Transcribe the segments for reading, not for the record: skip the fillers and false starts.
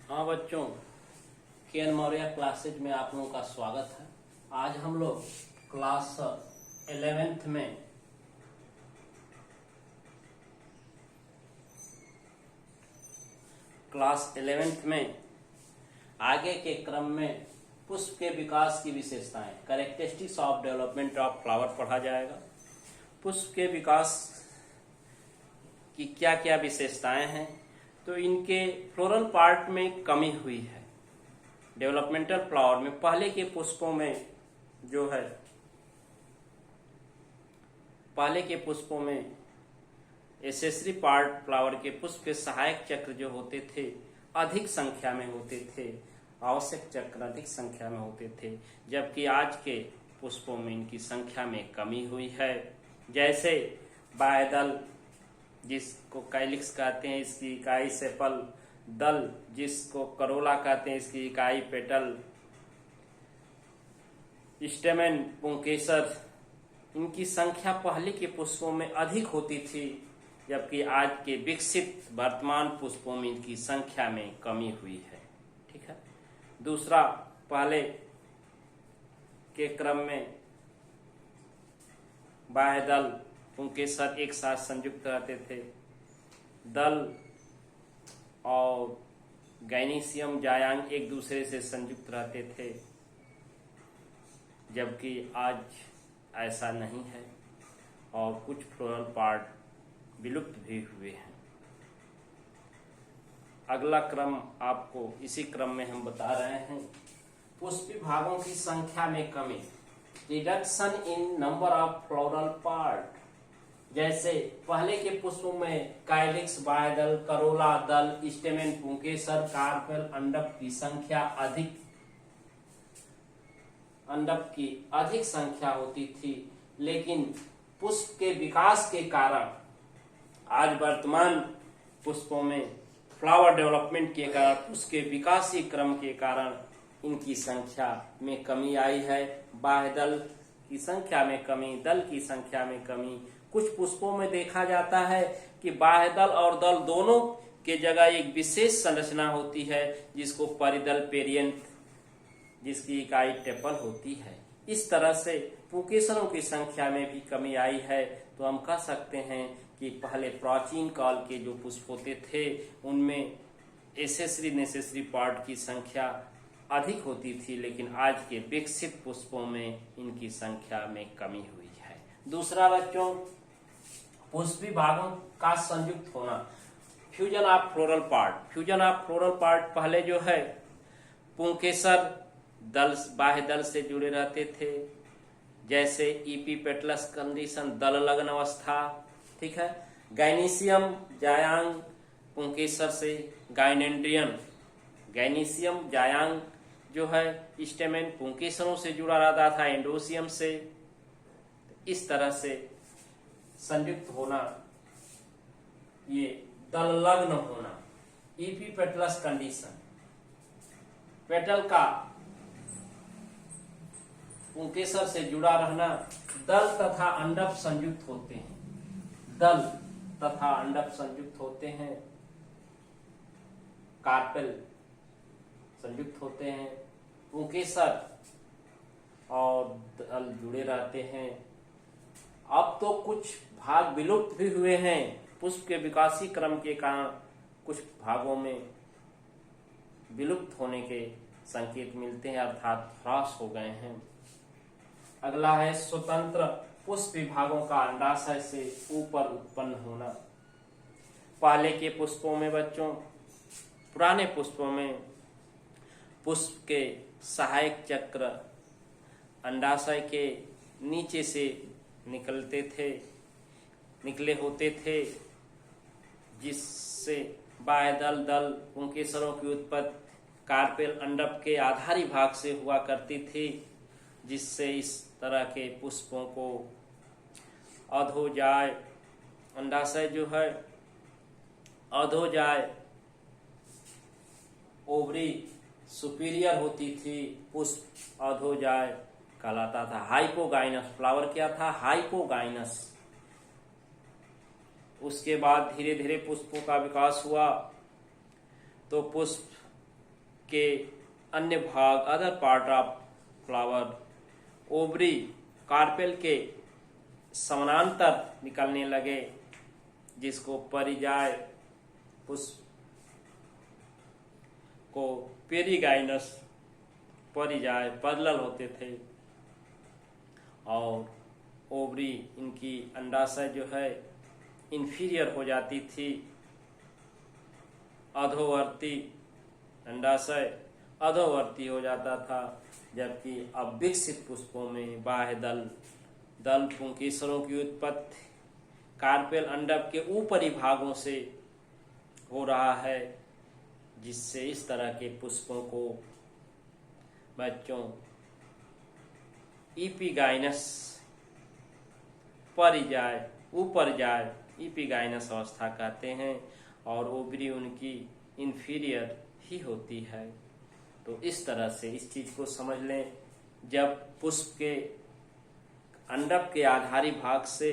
हाँ बच्चों, के मौर्य क्लासेज में आप लोगों का स्वागत है। आज हम लोग क्लास 11th में आगे के क्रम में पुष्प के विकास की विशेषताएं, characteristics of development of flower पढ़ा जाएगा। पुष्प के विकास की क्या क्या विशेषताएं हैं, तो इनके फ्लोरल पार्ट में कमी हुई है। डेवलपमेंटल फ्लावर में पहले के पुष्पों में जो है, पहले के पुष्पों में एसेसरी पार्ट फ्लावर के पुष्प के सहायक चक्र जो होते थे अधिक संख्या में होते थे, आवश्यक चक्र अधिक संख्या में होते थे, जबकि आज के पुष्पों में इनकी संख्या में कमी हुई है। जैसे बाह्यदल जिसको कैलिक्स कहते हैं, इसकी इकाई सेपल, दल जिसको करोला कहते हैं, इसकी इकाई पेटल, स्टेमेन पुंकेसर, इनकी संख्या पहले के पुष्पों में अधिक होती थी, जबकि आज के विकसित वर्तमान पुष्पों में इनकी संख्या में कमी हुई है। ठीक है। दूसरा, पहले के क्रम में बाह्यदल पुंकेसर एक साथ संयुक्त रहते थे, दल और गैनीशियम जायांग एक दूसरे से संयुक्त रहते थे, जबकि आज ऐसा नहीं है और कुछ फ्लोरल पार्ट विलुप्त भी हुए हैं। अगला क्रम आपको इसी क्रम में हम बता रहे हैं, पुष्पी भागों की संख्या में कमी, reduction in number of floral part. जैसे पहले के पुष्पों में कैलिक्स, बाह्यदल, करोला, दल, स्टेमेन, पुंकेसर, कार्पेल, अंडप की संख्या अधिक संख्या होती थी, लेकिन पुष्प के विकास के कारण आज वर्तमान पुष्पों में फ्लावर डेवलपमेंट के कारण, पुष्प के विकासी क्रम के कारण इनकी संख्या में कमी आई है। बाह्यदल की संख्या में कमी, दल की संख्या में कमी। कुछ पुष्पों में देखा जाता है कि बाह्यदल और दल दोनों के जगह एक विशेष संरचना होती है, जिसको परिदल पेरियंथ, जिसकी इकाई टेपल होती है। इस तरह से पुंकेसरों की संख्या में भी कमी आई है। तो हम कह सकते हैं कि पहले प्राचीन काल के जो पुष्प होते थे उनमें एसेसरी नेसेसरी पार्ट की संख्या अधिक होती थी, लेकिन आज के विकसित पुष्पों में इनकी संख्या में कमी हुई है। दूसरा बच्चों, पुष्पी भागों का संयुक्त होना, fusion of floral part. Fusion of floral part पहले जो है पुंकेसर दल, बाह्य दल से जुड़े रहते थे, जैसे इपीपेटलस कंडीशन, दल लग्न अवस्था। ठीक है। गैनीशियम जायांग पुंकेसर से, गाइनेंड्रियन, गैनीशियम जायांग जो है स्टेमेन पुंकेसरों से जुड़ा रहता था, एंडोसियम से। इस तरह से संयुक्त होना, ये दल लग्न होना, इपीपेटलस कंडीशन, पेटल का पुंकेसर से जुड़ा रहना। दल तथा अंडप संयुक्त होते हैं, दल तथा अंडप संयुक्त होते हैं, कार्पेल संयुक्त होते हैं, पुंकेसर और दल जुड़े रहते हैं। अब तो कुछ भाग विलुप्त भी हुए हैं, पुष्प के विकासी क्रम के कारण कुछ भागों में विलुप्त होने के संकेत मिलते हैं, अर्थात ह्रास हो गए हैं। अगला है स्वतंत्र पुष्प विभागों का अंडाशय से ऊपर उत्पन्न होना। पहले के पुष्पों में बच्चों, पुराने पुष्पों में पुष्प के सहायक चक्र अंडाशय के नीचे से निकले होते थे, जिससे बाह्यदल, दल, पुंकेसरों की उत्पत्ति कार्पेल अंडप के आधारी भाग से हुआ करती थी, जिससे इस तरह के पुष्पों को अधोजाय, अंडाशय जो है अधोजाय ओवरी सुपीरियर होती थी, पुष्प अधोजाय कहलाता था। हाइपोगाइनस, फ्लावर क्या था? हाइपोगाइनस। उसके बाद धीरे धीरे पुष्पों का विकास हुआ, तो पुष्प के अन्य भाग, other part of flower, ovary carpel के समानांतर निकलने लगे, जिसको परिजाय पुष्प को पेरिगाइनस परिजाय पैरेलल होते थे, और ओवरी इनकी अंडाशय जो है इंफीरियर हो जाती थी, अधोवर्ती अंडाशय अधोवर्ती हो जाता था। जबकि अब विकसित पुष्पों में बाह्य दल पुंकेसरों की उत्पत्ति कार्पेल अंडक के ऊपरी भागों से हो रहा है, जिससे इस तरह के पुष्पों को बच्चों इपिगाइनस परिजाय ऊपर जाए इपिगाइनस अवस्था कहते हैं, और ओवरी उनकी इंफीरियर ही होती है। तो इस तरह से इस चीज को समझ लें, जब पुष्प के अंडक के आधारी भाग से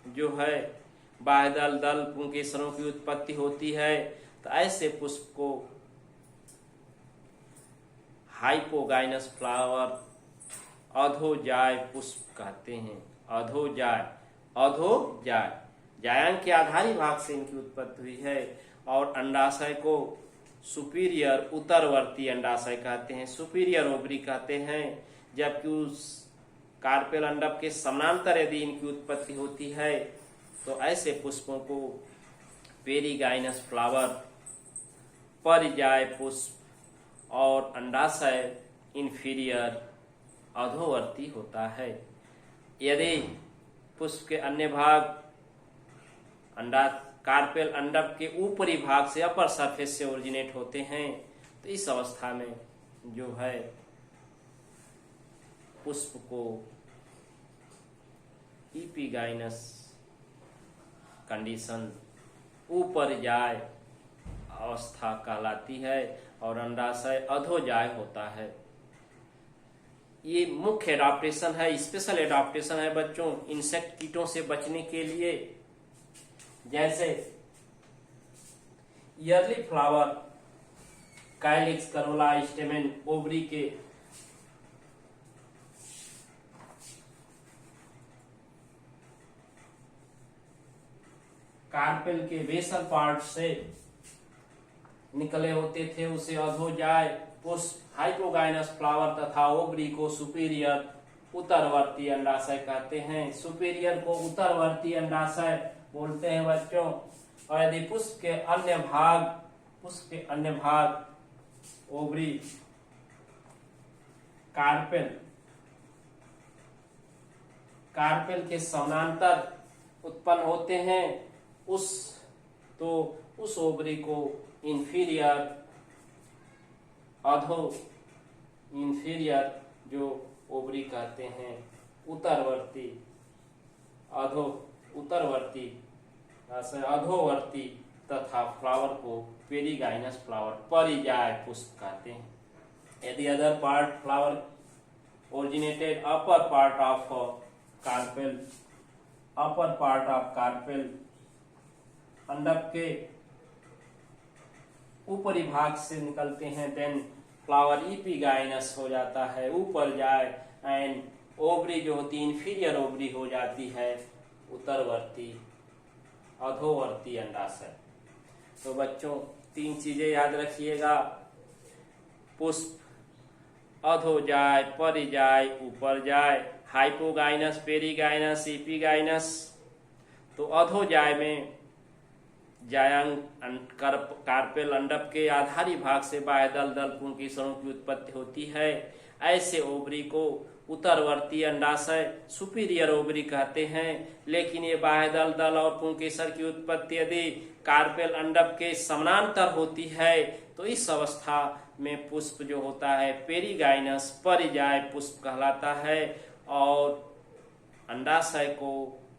जो है बाह्य दल पुंकेसरों की उत्पत्ति होती है, तो ऐसे पुष्प को हाइपोगाइनस फ्लावर अधोजाय पुष्प कहते हैं। अधोजाय जायांग के आधारी भाग से इनकी उत्पत्ति हुई है, और अंडाशय को सुपीरियर उत्तरवर्ती अंडाशय कहते हैं, सुपीरियर ओवरी कहते हैं। जबकि उस कार्पेल अंडक के समानांतर यदि इनकी उत्पत्ति होती है, तो ऐसे पुष्पों को पेरिगाइनस फ्लावर परिजाय पुष्प और अंडाशय इंफीरियर अधोवर्ती होता है। यदि पुष्प के अन्य भाग कार्पेल अंडक के ऊपरी भाग से अपर सरफेस से ओरिजिनेट होते हैं, तो इस अवस्था में जो है पुष्प को इपिगाइनस कंडीशन ऊपर जाय अवस्था कहलाती है, और अंडाशय अधोजाय होता है। ये मुख्य एडाप्टेशन है, स्पेशल एडाप्टेशन है बच्चों इंसेक्ट कीटों से बचने के लिए। जैसे early flower, calyx, corolla, stamen ovary के कार्पेल के बेसल पार्ट से निकले होते थे, उसे अधोजाय पुष्प हाइपोगाइनस फ्लावर तथा ओवरी को सुपीरियर उत्तरवर्ती अंडाशय कहते हैं। सुपीरियर को उत्तरवर्ती अंडाशय बोलते हैं बच्चों। और यदि पुष्प के अन्य भाग ओवरी कार्पेल के समानांतर उत्पन्न होते हैं, उस ओवरी को इंफीरियर जो ओवरी कहते हैं, अधोवर्ती तथा फ्लावर को पेरिगाइनस फ्लावर परिजाय पुष्प कहते हैं। यदि other part flower originated upper part of carpel अंडक के ऊपरी भाग से निकलते हैं, देन फ्लावर इपिगाइनस हो जाता है, ऊपर जाए, एंड ओवरी जो होती है इंफीरियर ओवरी हो जाती है अधोवर्ती अंडाशय। तो बच्चों तीन चीजें याद रखिएगा, पुष्प अधोजाय, परिजाय, ऊपर जाय, हाइपोगाइनस, पेरिगाइनस, इपिगाइनस। तो अधोजाय में जायांग कार्पेल अंडक के आधारी भाग से बाह्य दल पुंकेसरों की उत्पत्ति होती है। ऐसे ओवरी को उत्तरवर्ती अंडाशय सुपीरियर ओवरी कहते हैं। लेकिन ये बाह्य दल और पुंकेसर की उत्पत्ति यदि कार्पेल अंडक के समानांतर होती है, तो इस अवस्था में पुष्प जो होता है पेरिगाइनस परिजाय पुष्प कहलाता है, और अंडाशय को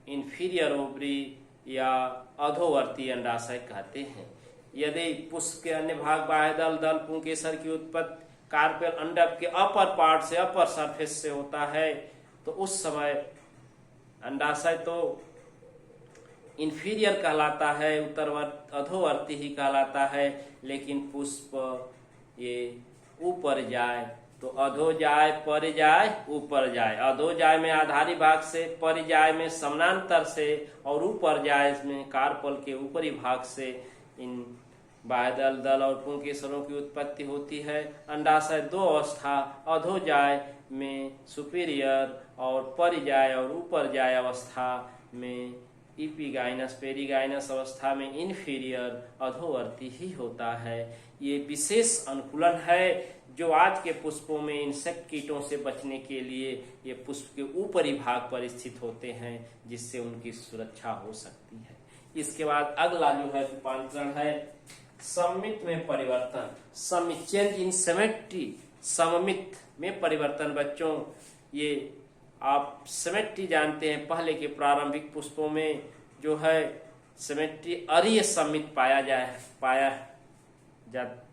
इंफीरियर ओवरी या अधोवर्ती अंडाशय कहते हैं। यदि पुष्प के अन्य भाग बाह्य दल पुंकेसर की उत्पत्ति कार्पेल अंडक के अपर पार्ट से अपर सरफेस से होता है, तो उस समय अंडाशय तो इंफीरियर कहलाता है, अधोवर्ती ही कहलाता है। लेकिन पुष्प ये ऊपर जाए तो अधो जाए पर जाए ऊपर जाए। अधो जाए में आधारी भाग से, पर जाए में समानांतर से और ऊपर जाए में कार्पल के ऊपरी भाग से इन बाह्यदल, दल और पुंकेसरों की उत्पत्ति होती है। अंडाशय दो अवस्था, अधो जाए में सुपीरियर और परिजाय और ऊपर जाए अवस्था में इपीगाइनस, पेरीगाइनस अवस्था में इंफीरियर, अधोवर्ती ही होता है। ये विशेष अनुकूलन है जो आज के पुष्पों में इंसेक्ट कीटों से बचने के लिए ये पुष्प के ऊपरी भाग पर स्थित होते हैं, जिससे उनकी सुरक्षा हो सकती है। इसके बाद अगला जो है रूपांतरण है सममित में परिवर्तन। सममित, चेंज इन सिमेट्री, सममित में परिवर्तन। बच्चों ये आप सिमेट्री जानते हैं, पहले के प्रारंभिक पुष्पों में जो है सिमेट्री अरीय सममित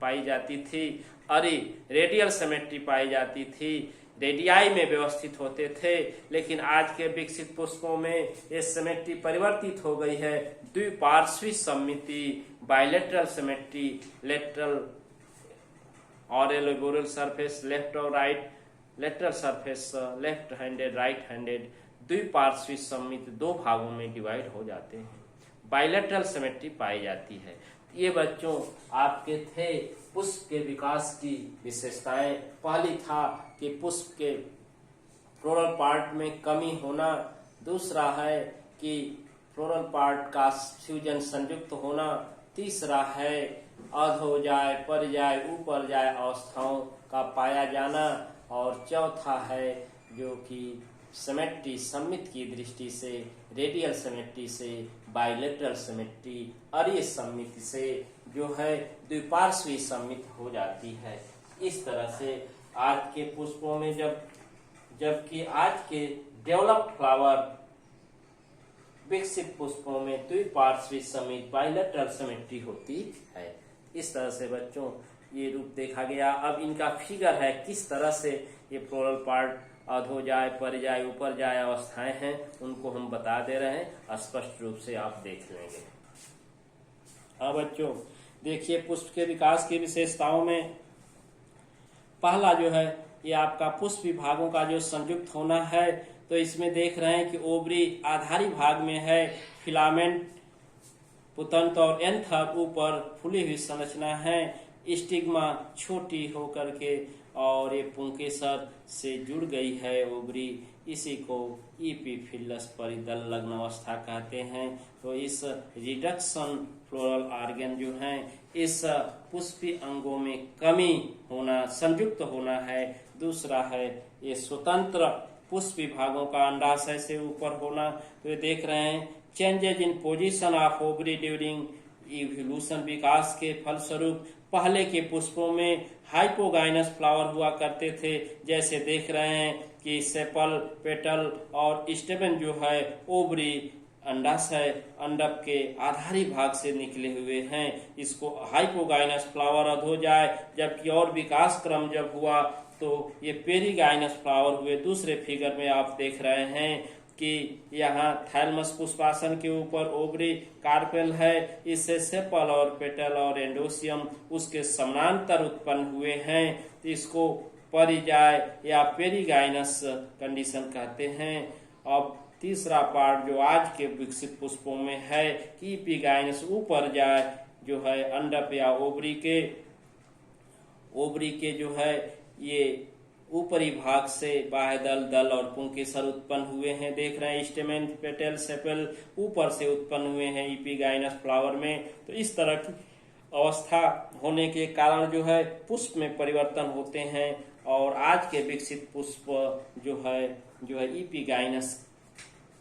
पाई जाती थी। अरी रेडियल सिमेट्री पाई जाती थी, रेडियाई में व्यवस्थित होते थे। लेकिन आज के विकसित पुष्पों में ये सिमेट्री परिवर्तित हो गई है। द्विपार्श्वी सममिति, बायलेटरल सिमेट्री, लेटरल और एलोबोरल सरफेस लेफ्ट और right, lateral surface left handed, right handed, द्विपार्श्वी सममित दो भागों में डिवाइड हो जाते हैं। बायलेटरल सिमेट्री पाई जाती है। ये बच्चों आपके थे पुष्प के विकास की विशेषताएं। पहली था कि पुष्प के फ्लोरल पार्ट में कमी होना, दूसरा है कि फ्लोरल पार्ट का फ्यूजन संयुक्त होना, तीसरा है अधो जाए, पर जाए, ऊपर जाए अवस्थाओं का पाया जाना, और चौथा है जो कि सिमेट्री सममित की दृष्टि से, रेडियल सिमेट्री से, बायलेटरल सिमेट्री, अरीय सममिति से जो है द्विपार्श्वी सममित हो जाती है। इस तरह से आज के पुष्पों में जबकि आज के डेवलप्ड फ्लावर विकसित पुष्पों में द्विपार्श्वी सममित, बायलेटरल सिमेट्री होती है। इस तरह से बच्चों ये रूप देखा गया। अब इनका फिगर है किस तरह से ये फ्लोरल पार्ट अधो जाए, पर जाए, ऊपर जाए अवस्थाएं हैं, उनको हम बता दे रहे हैं, स्पष्ट रूप से आप देख लेंगे। हाँ बच्चों देखिए, पुष्प के विकास की विशेषताओं में पहला जो है ये आपका पुष्प विभागों का जो संयुक्त होना है। तो इसमें देख रहे हैं कि ओवरी आधारी भाग में है, फिलामेंट, पुतंत और एंथर ऊपर फूली हुई संरचना है, स्टिग्मा छोटी होकर के और ये पुंकेसर से जुड़ गई है ओवरी। इसी को इपीफिलस परिदल लग्न अवस्था कहते हैं। तो इस रिडक्शन फ्लोरल ऑर्गन जो है, इस पुष्पी अंगों में कमी होना, संयुक्त होना है। दूसरा है ये स्वतंत्र पुष्प विभागों का अंडाशय से ऊपर होना। तो ये देख रहे हैं changes in position of ovary during evolution, विकास के फलस्वरूप पहले के पुष्पों में हाइपोगाइनस फ्लावर हुआ करते थे। जैसे देख रहे हैं कि सेपल, पेटल और स्टेमेन जो है ओवरी, अंडाशय, अंडक के आधारी भाग से निकले हुए हैं। इसको हाइपोगाइनस फ्लावर अधो जाए, जबकि और विकास क्रम जब हुआ तो ये पेरीगाइनस फ्लावर हुए। दूसरे फिगर में आप देख रहे हैं कि यहाँ थैलमस पुष्पासन के ऊपर ओवरी, कार्पेल है, इससे सेपल और पेटल और एंडोसियम उसके समानांतर उत्पन्न हुए हैं। इसको परिजाय या पेरीगाइनस कंडीशन कहते हैं। अब तीसरा पार्ट जो आज के विकसित पुष्पों में है कि इपीगाइनस ऊपर जाए जो है अंडप या ओवरी के जो है ये ऊपरी भाग से बाह्यदल, दल और पुंकेसर उत्पन्न हुए हैं। देख रहे हैं स्टेमेन, पेटल, सेपल ऊपर से उत्पन्न हुए हैं इपीगाइनस फ्लावर में। तो इस तरह की अवस्था होने के कारण जो है पुष्प में परिवर्तन होते हैं और आज के विकसित पुष्प जो है इपीगाइनस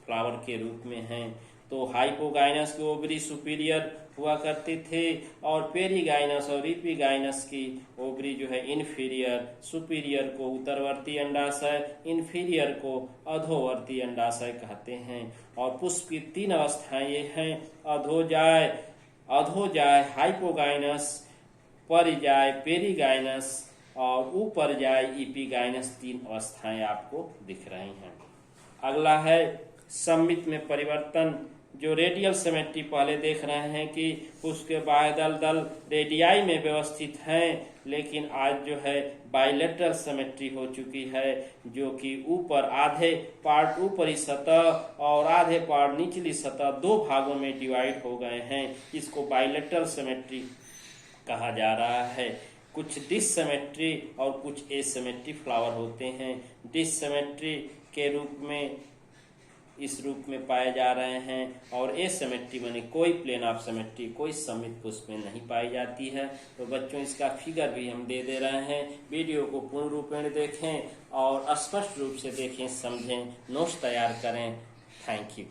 फ्लावर के रूप में हैं। तो हाइपोगाइनस की ओवरी सुपीरियर हुआ करते थे और पेरीगाइनस और इपीगाइनस की ओवरी जो है इन्फीरियर, सुपीरियर को उत्तरवर्ती अंडाशय, इन्फीरियर को अधोवर्ती अंडाशय कहते हैं। और पुष्प की तीन अवस्थाएं ये हैं, अधो जाए हाइपोगाइनस, परिजाय पेरीगाइनस और ऊपर जाए इपीगाइनस। तीन अवस्थाएं आपको दिख रही हैं। अगला है सममित में परिवर्तन। जो रेडियल सिमेट्री पहले देख रहे हैं कि पुष्प के बाह्य दल रेडियाई में व्यवस्थित हैं, लेकिन आज जो है बाइलेटरल सिमेट्री हो चुकी है, जो कि ऊपर आधे पार्ट ऊपरी सतह और आधे पार्ट निचली सतह दो भागों में डिवाइड हो गए हैं। इसको बाइलेटरल सिमेट्री कहा जा रहा है। कुछ डिससिमेट्री और कुछ एसिमेट्री फ्लावर होते हैं। डिससिमेट्री के रूप में इस रूप में पाए जा रहे हैं, और एसिमेट्री माने कोई प्लेन ऑफ सिमेट्री, कोई सममित पुष्प में नहीं पाई जाती है। तो बच्चों इसका फिगर भी हम दे रहे हैं। वीडियो को पूर्ण रूपेण देखें और स्पष्ट रूप से देखें, समझें, नोट्स तैयार करें। Thank you.